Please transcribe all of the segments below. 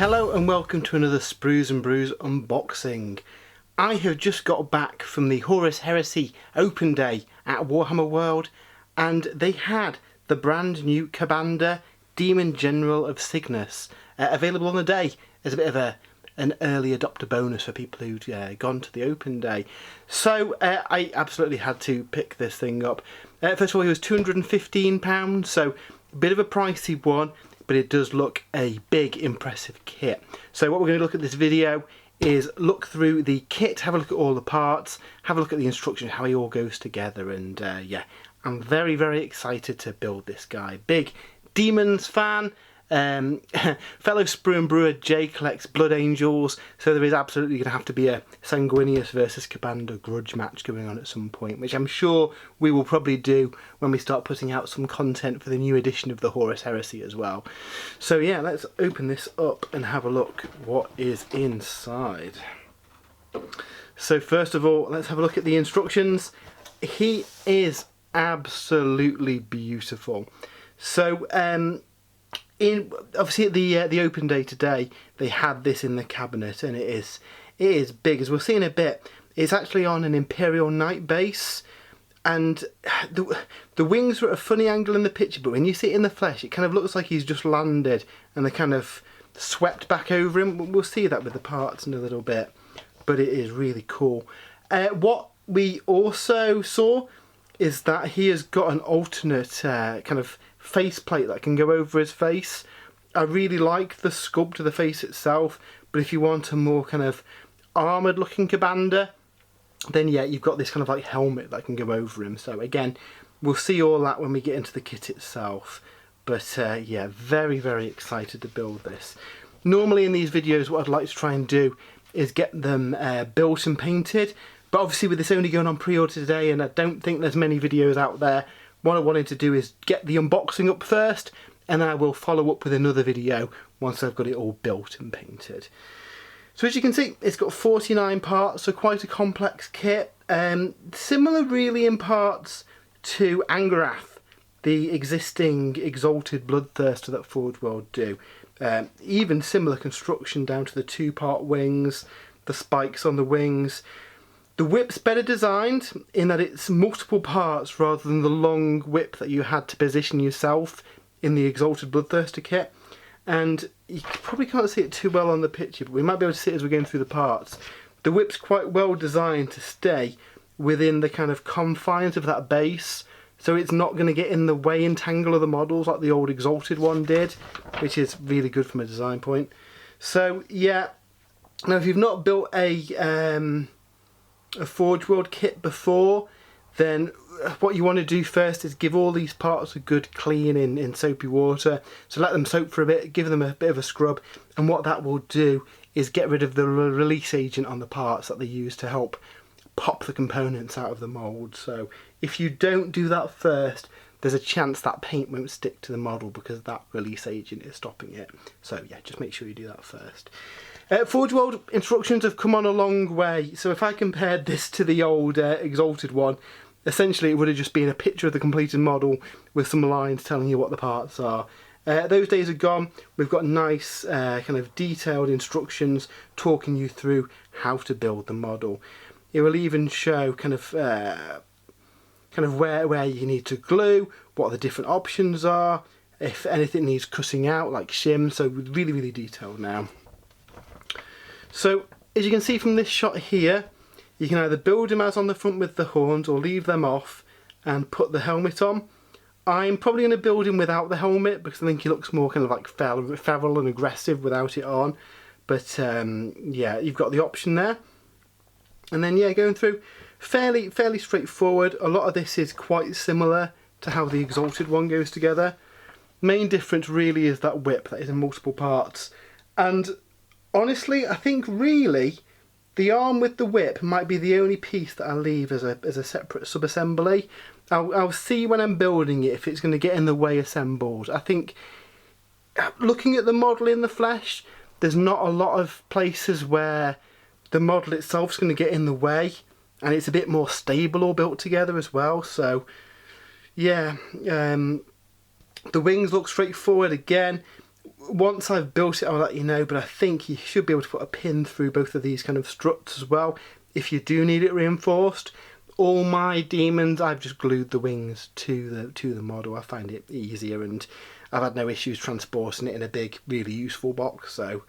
Hello and welcome to another Sprues and Brews unboxing. I have just got back from the Horus Heresy open day at Warhammer World, and they had the brand new Commander Daemon General of Signus available on the day as a bit of an early adopter bonus for people who'd gone to the open day. So I absolutely had to pick this thing up. First of all, it was £215, so a bit of a pricey one, but it does look a big, impressive kit. So what we're going to look at this video is look through the kit, have a look at all the parts, have a look at the instructions, how it all goes together, and yeah, I'm very, very excited to build this guy. Big Demons fan. Fellow Sprue and Brewer Jay collects Blood Angels, so there is absolutely going to have to be a Sanguinius versus Commander grudge match going on at some point, which I'm sure we will probably do when we start putting out some content for the new edition of the Horus Heresy as well. So yeah, let's open this up and have a look what is inside. So first of all, let's have a look at the instructions. He is absolutely beautiful. So obviously at the open day today, they had this in the cabinet, and it is big, as we'll see in a bit. It's actually on an Imperial Knight base, and the wings are at a funny angle in the picture, but when you see it in the flesh, it kind of looks like he's just landed and they kind of swept back over him. We'll see that with the parts in a little bit, but it is really cool. What we also saw is that he has got an alternate kind of faceplate that can go over his face. I really like the sculpt of the face itself, but if you want a more kind of armoured looking Commander, then yeah, you've got this kind of like helmet that can go over him. So again, we'll see all that when we get into the kit itself. But yeah, very, very excited to build this. Normally in these videos, what I'd like to try and do is get them built and painted, but obviously with this only going on pre-order today, and I don't think there's many videos out there, what I wanted to do is get the unboxing up first, and then I will follow up with another video once I've got it all built and painted. So as you can see, it's got 49 parts, so quite a complex kit. Similar really in parts to Angarath, the existing Exalted Bloodthirster that Forge World do. Even similar construction down to the two-part wings, the spikes on the wings. The whip's better designed in that it's multiple parts rather than the long whip that you had to position yourself in the Exalted Bloodthirster kit. And you probably can't see it too well on the picture, but we might be able to see it as we're going through the parts. The whip's quite well designed to stay within the kind of confines of that base, so it's not going to get in the way and tangle of the models like the old Exalted one did, which is really good from a design point. So yeah, now if you've not built a Forge World kit before, then what you want to do first is give all these parts a good clean in soapy water. So let them soak for a bit, give them a bit of a scrub, and what that will do is get rid of the release agent on the parts that they use to help pop the components out of the mould. So if you don't do that first, there's a chance that paint won't stick to the model because that release agent is stopping it. So yeah, just make sure you do that first. Forge World instructions have come on a long way, so if I compared this to the old Exalted one, essentially it would have just been a picture of the completed model with some lines telling you what the parts are. Those days are gone. We've got nice kind of detailed instructions talking you through how to build the model. It will even show kind of where you need to glue, what the different options are, if anything needs cutting out like shim, so really, really detailed now. So as you can see from this shot here, you can either build him as on the front with the horns or leave them off and put the helmet on. I'm probably going to build him without the helmet because I think he looks more kind of like feral and aggressive without it on. But yeah, you've got the option there. And then yeah, going through fairly straightforward. A lot of this is quite similar to how the Exalted one goes together. Main difference really is that whip that is in multiple parts. And honestly, I think really the arm with the whip might be the only piece that I leave as a separate sub-assembly. I'll see when I'm building it if it's going to get in the way assembled. I think looking at the model in the flesh, there's not a lot of places where the model itself is going to get in the way, and it's a bit more stable all built together as well. So yeah, the wings look straightforward again. once I've built it, I'll let you know, but I think you should be able to put a pin through both of these kind of struts as well if you do need it reinforced. All my demons, I've just glued the wings to the model. I find it easier, and I've had no issues transporting it in a big, really useful box. So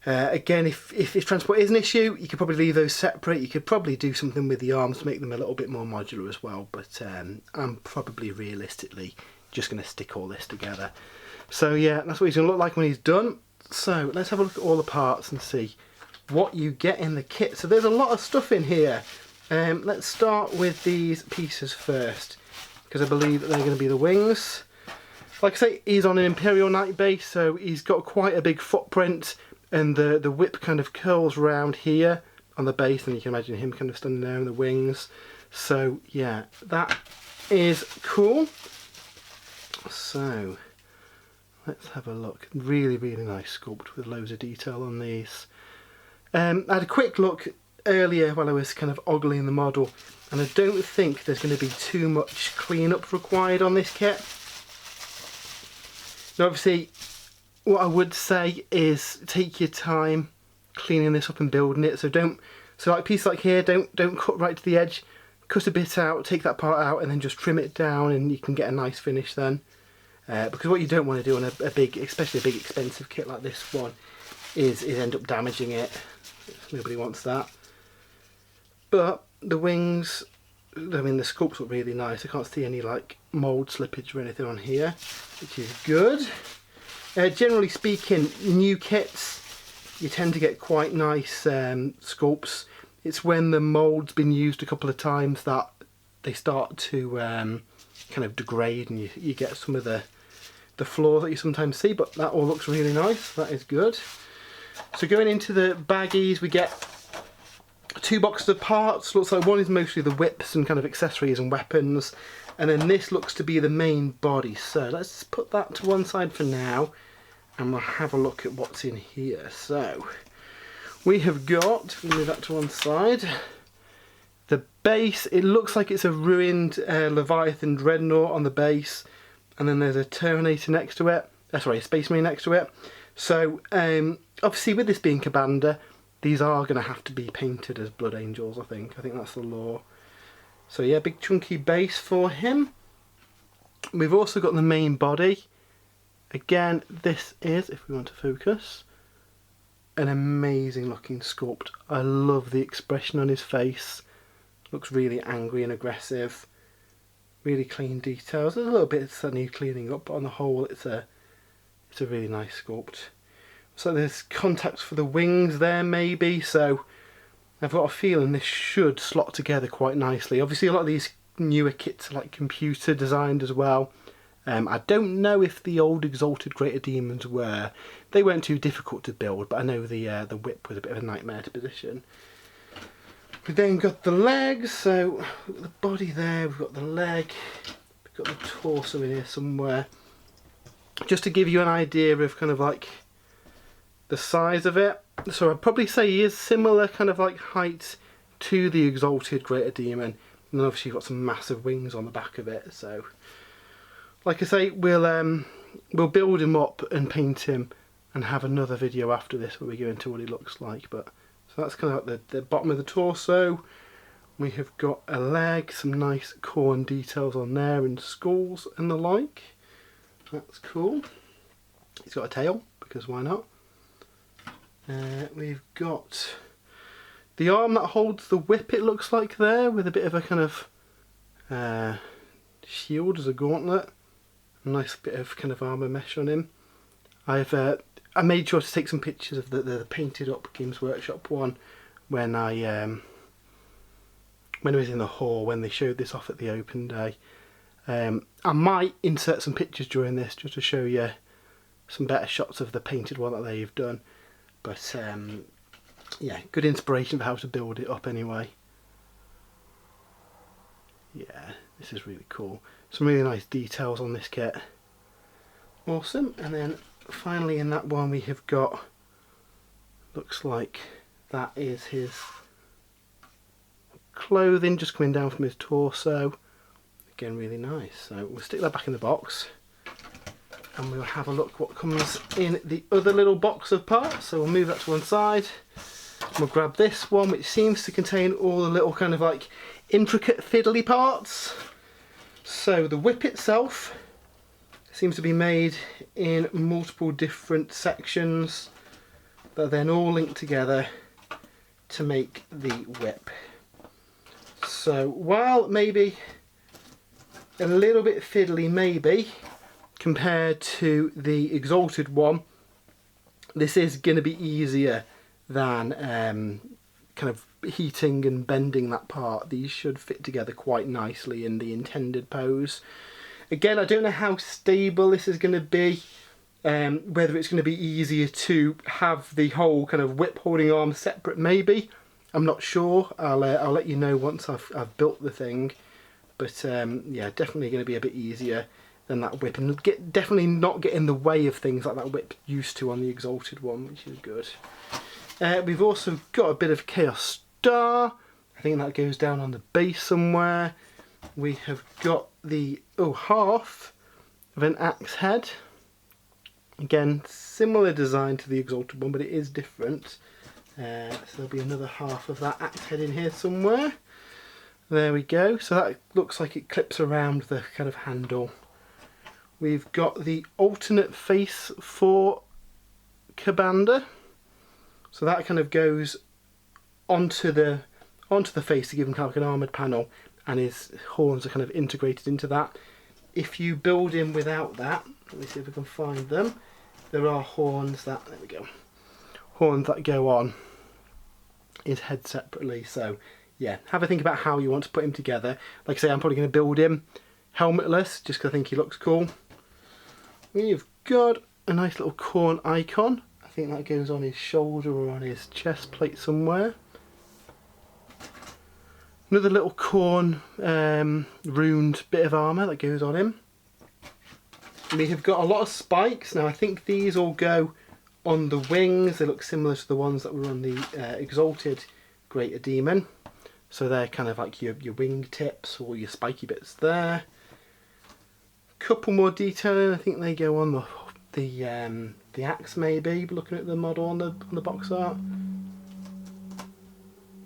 again, if transport is an issue, you could probably leave those separate. You could probably do something with the arms to make them a little bit more modular as well, but I'm probably realistically just going to stick all this together. So yeah, that's what he's going to look like when he's done. So let's have a look at all the parts and see what you get in the kit. So there's a lot of stuff in here. Let's start with these pieces first, because I believe that they're going to be the wings. Like I say, he's on an Imperial Knight base, so he's got quite a big footprint, and the whip kind of curls round here on the base, and you can imagine him kind of standing there in the wings. So yeah, that is cool. So let's have a look. Really, really nice sculpt with loads of detail on these. I had a quick look earlier while I was kind of ogling the model, and I don't think there's going to be too much cleanup required on this kit. Now obviously, what I would say is take your time cleaning this up and building it. So like a piece like here, don't cut right to the edge. Cut a bit out, take that part out, and then just trim it down, and you can get a nice finish then. Because what you don't want to do on a big, especially a big expensive kit like this one, is end up damaging it. Nobody wants that. But the wings, I mean, the sculpts look really nice. I can't see any like mould slippage or anything on here, which is good. Generally speaking, new kits, you tend to get quite nice sculpts. It's when the mould's been used a couple of times that they start to kind of degrade, and you get some of the flaws that you sometimes see, but that all looks really nice. That is good. So going into the baggies, we get 2 boxes of parts. Looks like one is mostly the whips and kind of accessories and weapons, and then this looks to be the main body. So let's put that to one side for now, and we'll have a look at what's in here. So we have got, move that to one side, the base. It looks like it's a ruined Leviathan Dreadnought on the base, and then there's a Terminator next to it. Sorry, a Space Marine next to it. So obviously with this being Kabanda, these are going to have to be painted as Blood Angels, I think. I think that's the law. So yeah, big chunky base for him. We've also got the main body. Again, this is, if we want to focus, an amazing looking sculpt. I love the expression on his face. Looks really angry and aggressive. Really clean details. There's a little bit that needs cleaning up, but on the whole it's a really nice sculpt. So there's contacts for the wings there maybe, so I've got a feeling this should slot together quite nicely. Obviously a lot of these newer kits are like computer designed as well. I don't know if the old Exalted Greater Demons were. They weren't too difficult to build, but I know the whip was a bit of a nightmare to position. We've then got the legs, so we've got the body there, we've got the leg, we've got the torso in here somewhere. Just to give you an idea of kind of like the size of it. So I'd probably say he is similar kind of like height to the Exalted Greater Demon. And then obviously you've got some massive wings on the back of it. So like I say, we'll build him up and paint him and have another video after this where we go into what he looks like. But so that's kind of like the bottom of the torso. We have got a leg, some nice corn details on there and skulls and the like. That's cool. He's got a tail, because why not? We've got the arm that holds the whip, it looks like there, with a bit of a kind of shield as a gauntlet. A nice bit of kind of armour mesh on him. I made sure to take some pictures of the painted up Games Workshop one when I was in the hall, when they showed this off at the open day. I might insert some pictures during this just to show you some better shots of the painted one that they've done. But yeah, good inspiration for how to build it up anyway. Yeah, this is really cool. Some really nice details on this kit. Awesome. And then finally in that one we have got, looks like that is his clothing just coming down from his torso. Again, really nice. So we'll stick that back in the box. and we'll have a look what comes in the other little box of parts. So we'll move that to one side. We'll grab this one, which seems to contain all the little kind of like intricate fiddly parts. So the whip itself seems to be made in multiple different sections that are then all linked together to make the whip. So while maybe a little bit fiddly maybe compared to the Exalted one, this is going to be easier than kind of heating and bending that part. These should fit together quite nicely in the intended pose. Again, I don't know how stable this is going to be, whether it's going to be easier to have the whole kind of whip holding arm separate maybe. I'm not sure. I'll let you know once I've built the thing. But yeah, definitely going to be a bit easier than that whip, and definitely not get in the way of things like that whip used to on the Exalted one, which is good. We've also got a bit of Chaos Star. I think that goes down on the base somewhere. We have got the half of an axe head. Again, similar design to the Exalted one, but it is different. So there'll be another half of that axe head in here somewhere. There we go. So that looks like it clips around the kind of handle. We've got the alternate face for Commander. So that kind of goes onto the face to give him kind of like an armoured panel, and his horns are kind of integrated into that. If you build him without that, let me see if we can find them. There are horns there we go. Horns that go on his head separately. So yeah, have a think about how you want to put him together. Like I say, I'm probably going to build him helmetless just because I think he looks cool. We've got a nice little corn icon. I think that goes on his shoulder or on his chest plate somewhere. Another little corn ruined bit of armour that goes on him. We have got a lot of spikes. Now I think these all go on the wings. They look similar to the ones that were on the Exalted Greater Daemon. So they're kind of like your wing tips or your spiky bits there. Couple more detailing. I think they go on the axe maybe, looking at the model on the box art.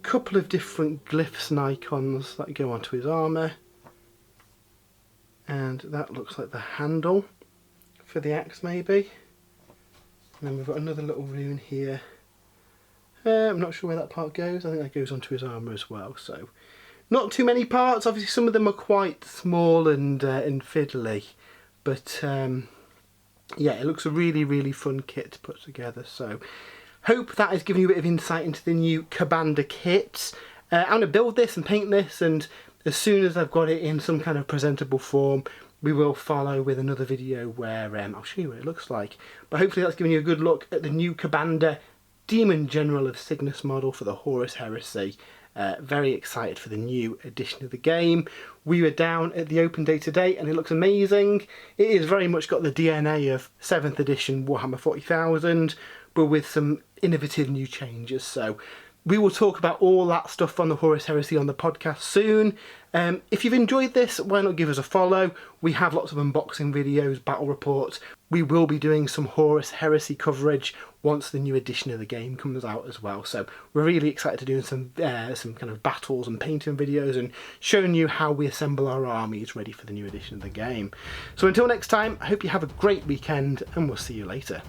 Couple of different glyphs and icons that go onto his armour. And that looks like the handle for the axe maybe. And then we've got another little rune here. I'm not sure where that part goes. I think that goes onto his armour as well. So not too many parts. Obviously some of them are quite small and fiddly. But yeah, it looks a really fun kit to put together. So hope that has given you a bit of insight into the new Commander kit. I'm going to build this and paint this, and as soon as I've got it in some kind of presentable form, we will follow with another video where I'll show you what it looks like. But hopefully that's given you a good look at the new Commander Demon General of Signus model for the Horus Heresy. Very excited for the new edition of the game. We were down at the open day today and it looks amazing. It is very much got the DNA of 7th edition Warhammer 40,000, but with some innovative new changes. So we will talk about all that stuff on the Horus Heresy on the podcast soon. If you've enjoyed this, why not give us a follow? We have lots of unboxing videos, battle reports. We will be doing some Horus Heresy coverage once the new edition of the game comes out as well. So we're really excited to do some kind of battles and painting videos and showing you how we assemble our armies ready for the new edition of the game. So until next time, I hope you have a great weekend and we'll see you later.